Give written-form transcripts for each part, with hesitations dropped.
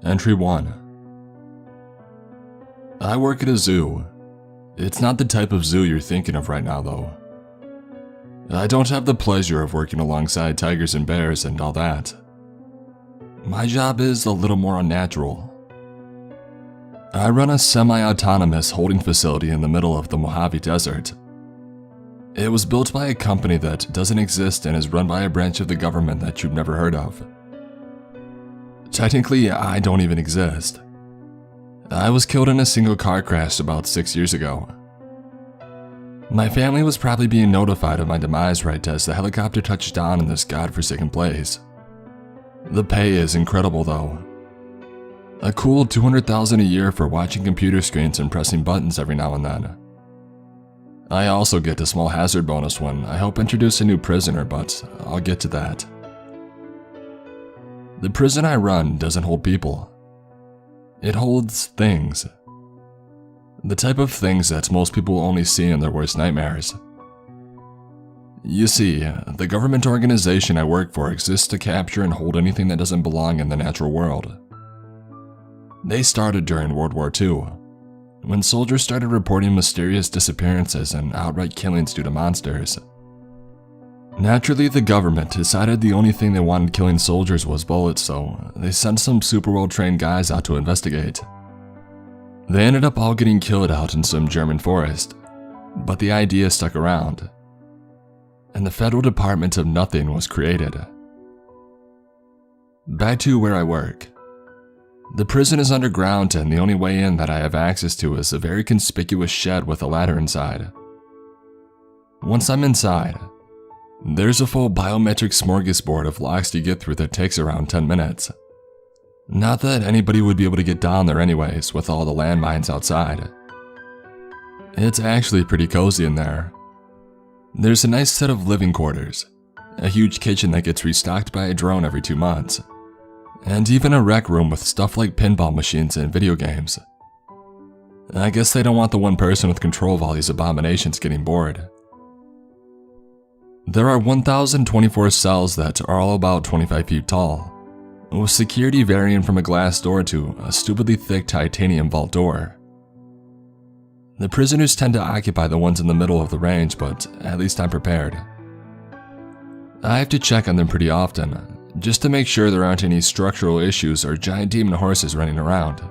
Entry 1. I work at a zoo. It's not the type of zoo you're thinking of right now, though. I don't have the pleasure of working alongside tigers and bears and all that. My job is a little more unnatural. I run a semi-autonomous holding facility in the middle of the Mojave Desert. It was built by a company that doesn't exist and is run by a branch of the government that you've never heard of. Technically, I don't even exist. I was killed in a single car crash about 6 years ago. My family was probably being notified of my demise right as the helicopter touched down in this godforsaken place. The pay is incredible though. A cool $200,000 a year for watching computer screens and pressing buttons every now and then. I also get a small hazard bonus when I help introduce a new prisoner, but I'll get to that. The prison I run doesn't hold people. It holds things. The type of things that most people only see in their worst nightmares. You see, the government organization I work for exists to capture and hold anything that doesn't belong in the natural world. They started during World War II, when soldiers started reporting mysterious disappearances and outright killings due to monsters. Naturally, the government decided the only thing they wanted killing soldiers was bullets, so they sent some super well-trained guys out to investigate. They ended up all getting killed out in some German forest, but the idea stuck around, and the Federal Department of Nothing was created. Back to where I work. The prison is underground, and the only way in that I have access to is a very conspicuous shed with a ladder inside. Once I'm inside, there's a full biometric smorgasbord of locks to get through that takes around 10 minutes. Not that anybody would be able to get down there anyways, with all the landmines outside. It's actually pretty cozy in there. There's a nice set of living quarters, a huge kitchen that gets restocked by a drone every 2 months, and even a rec room with stuff like pinball machines and video games. I guess they don't want the one person with control of all these abominations getting bored. There are 1,024 cells that are all about 25 feet tall, with security varying from a glass door to a stupidly thick titanium vault door. The prisoners tend to occupy the ones in the middle of the range, but at least I'm prepared. I have to check on them pretty often, just to make sure there aren't any structural issues or giant demon horses running around.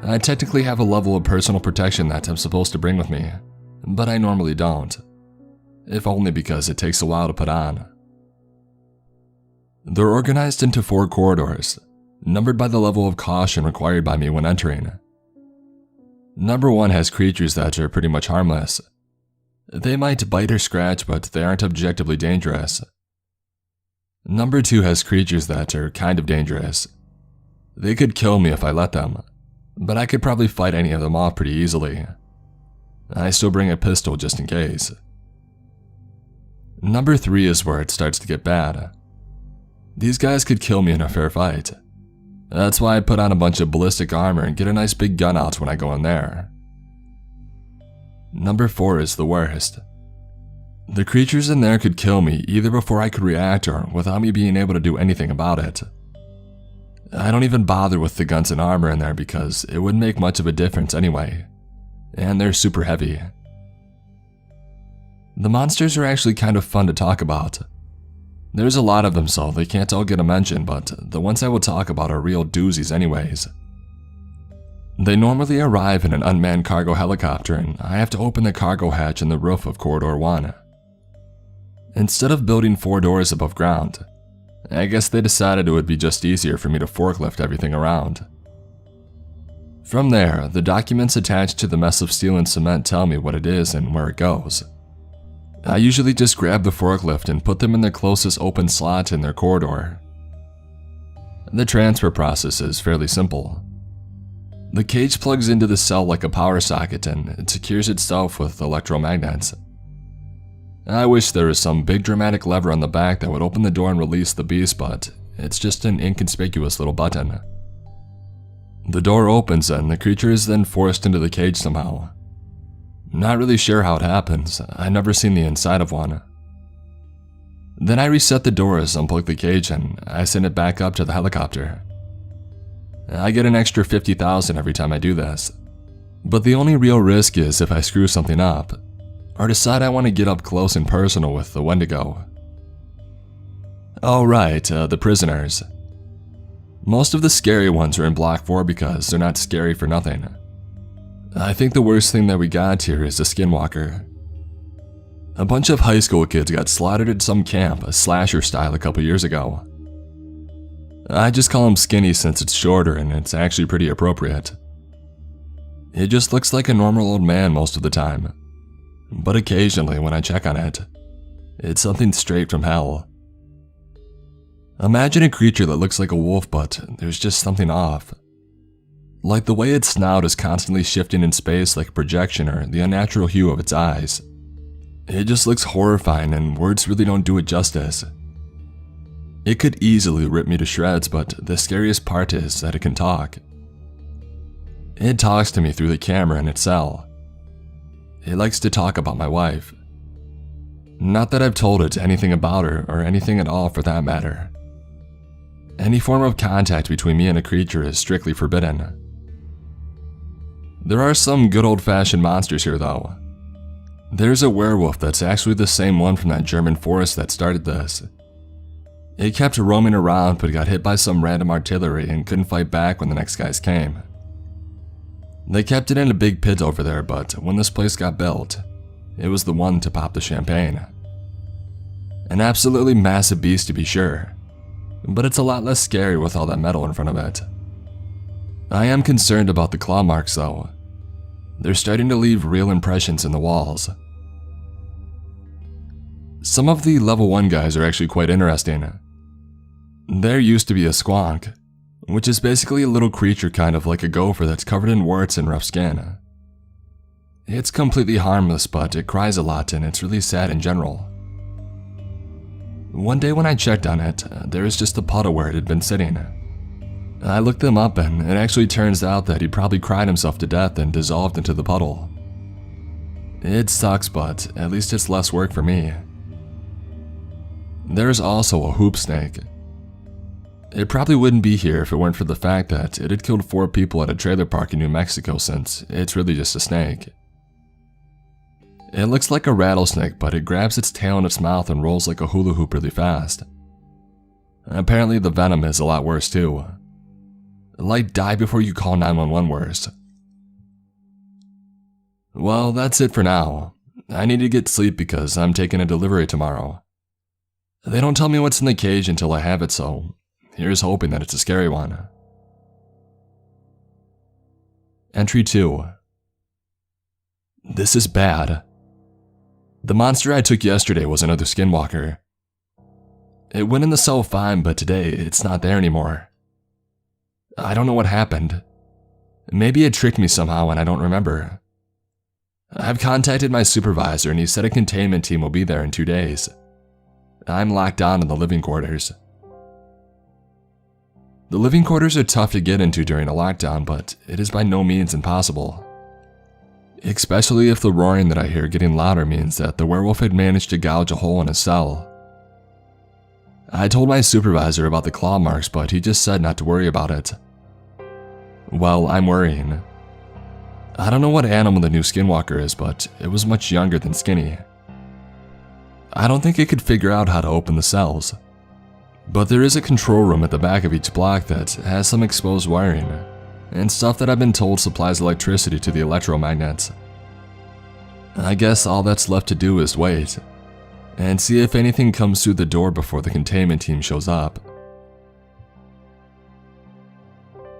I technically have a level of personal protection that I'm supposed to bring with me, but I normally don't, if only because it takes a while to put on. They're organized into 4 corridors, numbered by the level of caution required by me when entering. Number 1 has creatures that are pretty much harmless. They might bite or scratch, but they aren't objectively dangerous. Number 2 has creatures that are kind of dangerous. They could kill me if I let them, but I could probably fight any of them off pretty easily. I still bring a pistol just in case. Number 3 is where it starts to get bad. These guys could kill me in a fair fight. That's why I put on a bunch of ballistic armor and get a nice big gun out when I go in there. Number 4 is the worst. The creatures in there could kill me either before I could react or without me being able to do anything about it. I don't even bother with the guns and armor in there because it wouldn't make much of a difference anyway, and they're super heavy. The monsters are actually kind of fun to talk about. There's a lot of them, so they can't all get a mention, but the ones I will talk about are real doozies anyways. They normally arrive in an unmanned cargo helicopter, and I have to open the cargo hatch in the roof of Corridor 1. Instead of building 4 doors above ground, I guess they decided it would be just easier for me to forklift everything around. From there, the documents attached to the mess of steel and cement tell me what it is and where it goes. I usually just grab the forklift and put them in the closest open slot in their corridor. The transfer process is fairly simple. The cage plugs into the cell like a power socket and it secures itself with electromagnets. I wish there was some big dramatic lever on the back that would open the door and release the beast, but it's just an inconspicuous little button. The door opens and the creature is then forced into the cage somehow. Not really sure how it happens, I've never seen the inside of one. Then I reset the doors, unplug the cage, and I send it back up to the helicopter. I get an extra 50,000 every time I do this. But the only real risk is if I screw something up, or decide I want to get up close and personal with the Wendigo. Oh right, the prisoners. Most of the scary ones are in Block 4 because they're not scary for nothing. I think the worst thing that we got here is the Skinwalker. A bunch of high school kids got slaughtered at some camp, a slasher style, a couple years ago. I just call him Skinny since it's shorter and it's actually pretty appropriate. It just looks like a normal old man most of the time, but occasionally when I check on it, it's something straight from hell. Imagine a creature that looks like a wolf, but there's just something off. Like the way its snout is constantly shifting in space like a projection, or the unnatural hue of its eyes. It just looks horrifying and words really don't do it justice. It could easily rip me to shreds, but the scariest part is that it can talk. It talks to me through the camera in its cell. It likes to talk about my wife. Not that I've told it anything about her, or anything at all for that matter. Any form of contact between me and a creature is strictly forbidden. There are some good old-fashioned monsters here though. There's a werewolf that's actually the same one from that German forest that started this. It kept roaming around but got hit by some random artillery and couldn't fight back when the next guys came. They kept it in a big pit over there, but when this place got built, it was the one to pop the champagne. An absolutely massive beast to be sure, but it's a lot less scary with all that metal in front of it. I am concerned about the claw marks though. They're starting to leave real impressions in the walls. Some of the level 1 guys are actually quite interesting. There used to be a squonk, which is basically a little creature kind of like a gopher that's covered in warts and rough skin. It's completely harmless, but it cries a lot and it's really sad in general. One day when I checked on it, there was just a puddle where it had been sitting. I looked them up and it actually turns out that he probably cried himself to death and dissolved into the puddle. It sucks, but at least it's less work for me. There's also a hoop snake. It probably wouldn't be here if it weren't for the fact that it had killed 4 people at a trailer park in New Mexico, since it's really just a snake. It looks like a rattlesnake, but it grabs its tail in its mouth and rolls like a hula hoop really fast. Apparently the venom is a lot worse too. Like die before you call 911 worse. Well, that's it for now. I need to get sleep because I'm taking a delivery tomorrow. They don't tell me what's in the cage until I have it, so here's hoping that it's a scary one. Entry 2. This is bad. The monster I took yesterday was another skinwalker. It went in the cell fine, but today it's not there anymore. I don't know what happened. Maybe it tricked me somehow and I don't remember. I've contacted my supervisor and he said a containment team will be there in 2 days. I'm locked down in the living quarters. The living quarters are tough to get into during a lockdown, but it is by no means impossible. Especially if the roaring that I hear getting louder means that the werewolf had managed to gouge a hole in his cell. I told my supervisor about the claw marks, but he just said not to worry about it. Well, I'm worrying. I don't know what animal the new skinwalker is, but it was much younger than Skinny. I don't think it could figure out how to open the cells. But there is a control room at the back of each block that has some exposed wiring, and stuff that I've been told supplies electricity to the electromagnets. I guess all that's left to do is wait, and see if anything comes through the door before the containment team shows up.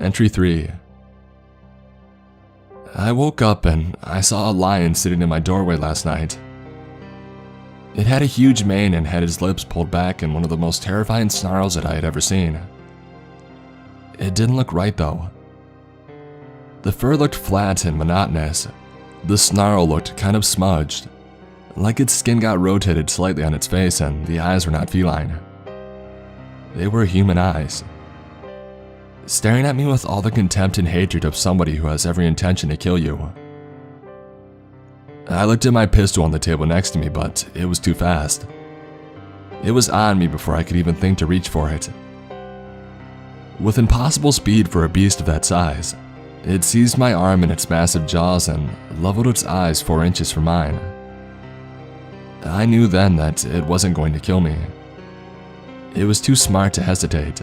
Entry 3. I woke up and I saw a lion sitting in my doorway last night. It had a huge mane and had his lips pulled back in one of the most terrifying snarls that I had ever seen. It didn't look right though. The fur looked flat and monotonous. The snarl looked kind of smudged, like its skin got rotated slightly on its face and the eyes were not feline. They were human eyes, staring at me with all the contempt and hatred of somebody who has every intention to kill you. I looked at my pistol on the table next to me, but it was too fast. It was on me before I could even think to reach for it. With impossible speed for a beast of that size, it seized my arm in its massive jaws and leveled its eyes 4 inches from mine. I knew then that it wasn't going to kill me. It was too smart to hesitate.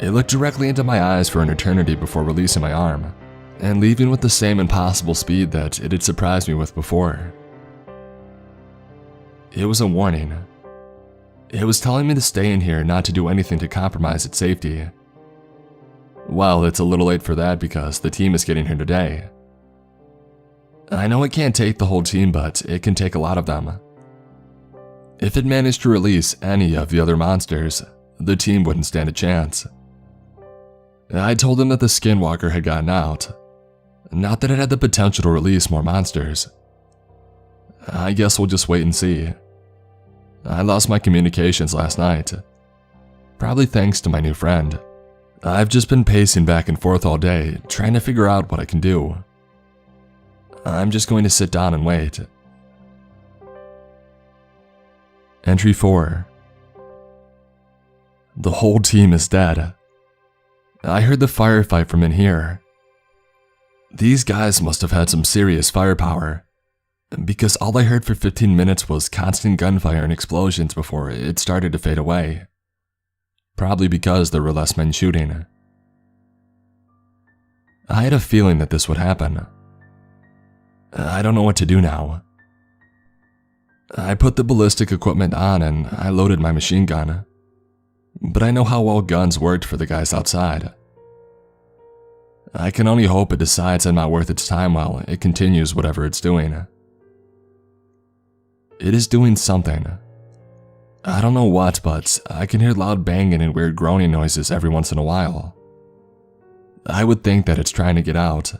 It looked directly into my eyes for an eternity before releasing my arm, and leaving with the same impossible speed that it had surprised me with before. It was a warning. It was telling me to stay in here, not to do anything to compromise its safety. Well, it's a little late for that because the team is getting here today. I know it can't take the whole team, but it can take a lot of them. If it managed to release any of the other monsters, the team wouldn't stand a chance. I told them that the Skinwalker had gotten out, not that it had the potential to release more monsters. I guess we'll just wait and see. I lost my communications last night, probably thanks to my new friend. I've just been pacing back and forth all day, trying to figure out what I can do. I'm just going to sit down and wait. Entry 4. The whole team is dead. I heard the firefight from in here. These guys must have had some serious firepower, because all I heard for 15 minutes was constant gunfire and explosions before it started to fade away. Probably because there were less men shooting. I had a feeling that this would happen. I don't know what to do now. I put the ballistic equipment on and I loaded my machine gun, but I know how well guns worked for the guys outside. I can only hope it decides I'm not worth its time while it continues whatever it's doing. It is doing something. I don't know what, but I can hear loud banging and weird groaning noises every once in a while. I would think that it's trying to get out,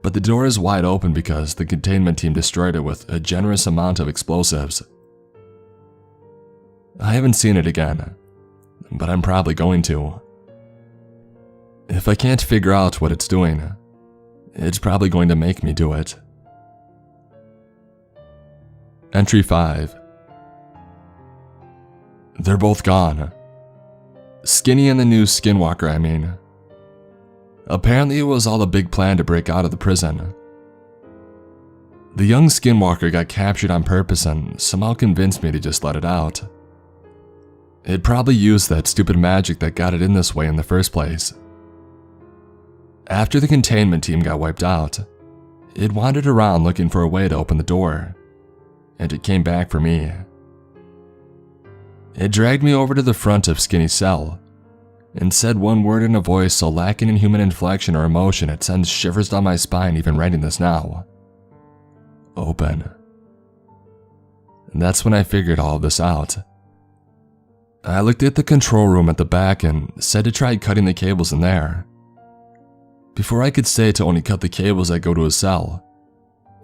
but the door is wide open because the containment team destroyed it with a generous amount of explosives. I haven't seen it again, but I'm probably going to. If I can't figure out what it's doing, it's probably going to make me do it. Entry 5. They're both gone. Skinny and the new Skinwalker, I mean. Apparently it was all a big plan to break out of the prison. The young Skinwalker got captured on purpose and somehow convinced me to just let it out. It probably used that stupid magic that got it in this way in the first place. After the containment team got wiped out, it wandered around looking for a way to open the door, and it came back for me. It dragged me over to the front of Skinny's cell and said one word in a voice so lacking in human inflection or emotion it sends shivers down my spine even writing this now. Open. And that's when I figured all of this out. I looked at the control room at the back and said to try cutting the cables in there. Before I could say to only cut the cables that go to his cell,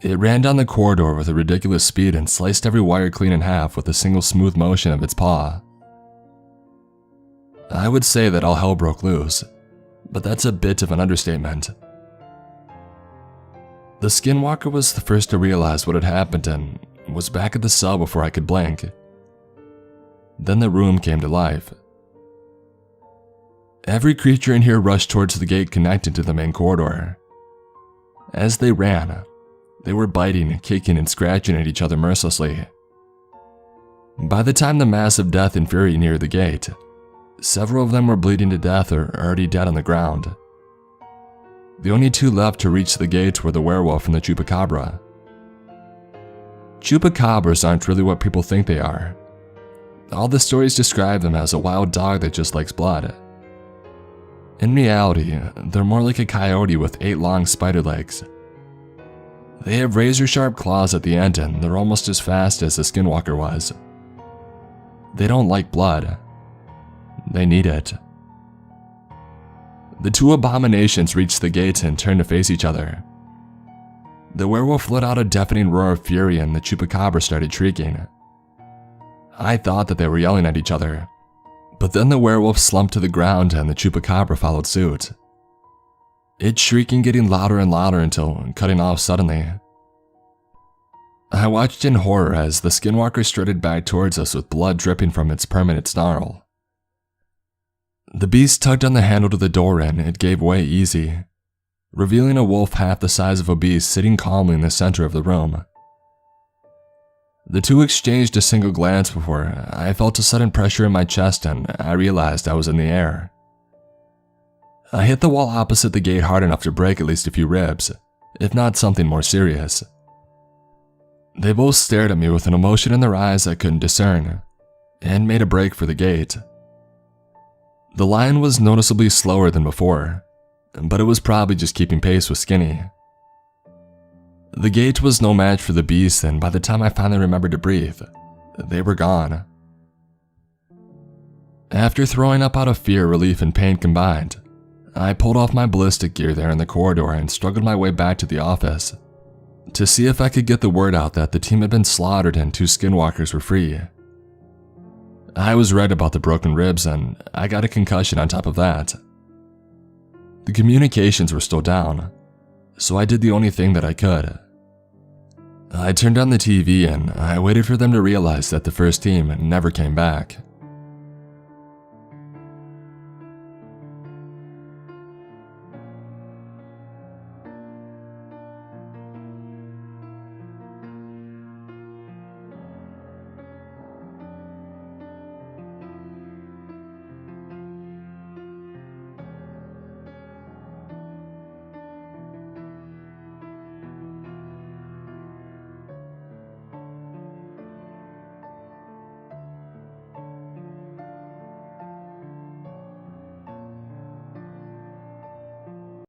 it ran down the corridor with a ridiculous speed and sliced every wire clean in half with a single smooth motion of its paw. I would say that all hell broke loose, but that's a bit of an understatement. The Skinwalker was the first to realize what had happened and was back at the cell before I could blink. Then the room came to life. Every creature in here rushed towards the gate connecting to the main corridor. As they ran, they were biting, kicking, and scratching at each other mercilessly. By the time the mass of death and fury neared the gate, several of them were bleeding to death or already dead on the ground. The only two left to reach the gates were the werewolf and the chupacabra. Chupacabras aren't really what people think they are. All the stories describe them as a wild dog that just likes blood. In reality, they're more like a coyote with 8 long spider legs. They have razor-sharp claws at the end and they're almost as fast as the Skinwalker was. They don't like blood. They need it. The two abominations reached the gates and turned to face each other. The werewolf let out a deafening roar of fury and the chupacabra started shrieking. I thought that they were yelling at each other, but then the werewolf slumped to the ground and the chupacabra followed suit. Its shrieking getting louder and louder until cutting off suddenly. I watched in horror as the Skinwalker strutted back towards us with blood dripping from its permanent snarl. The beast tugged on the handle to the door and it gave way easy, revealing a wolf half the size of a beast sitting calmly in the center of the room. The two exchanged a single glance before I felt a sudden pressure in my chest and I realized I was in the air. I hit the wall opposite the gate hard enough to break at least a few ribs, if not something more serious. They both stared at me with an emotion in their eyes I couldn't discern, and made a break for the gate. The lion was noticeably slower than before, but it was probably just keeping pace with Skinny. The gate was no match for the beast, and by the time I finally remembered to breathe, they were gone. After throwing up out of fear, relief, and pain combined, I pulled off my ballistic gear there in the corridor and struggled my way back to the office to see if I could get the word out that the team had been slaughtered and 2 skinwalkers were free. I was right about the broken ribs and I got a concussion on top of that. The communications were still down, so I did the only thing that I could. I turned on the TV and I waited for them to realize that the first team never came back.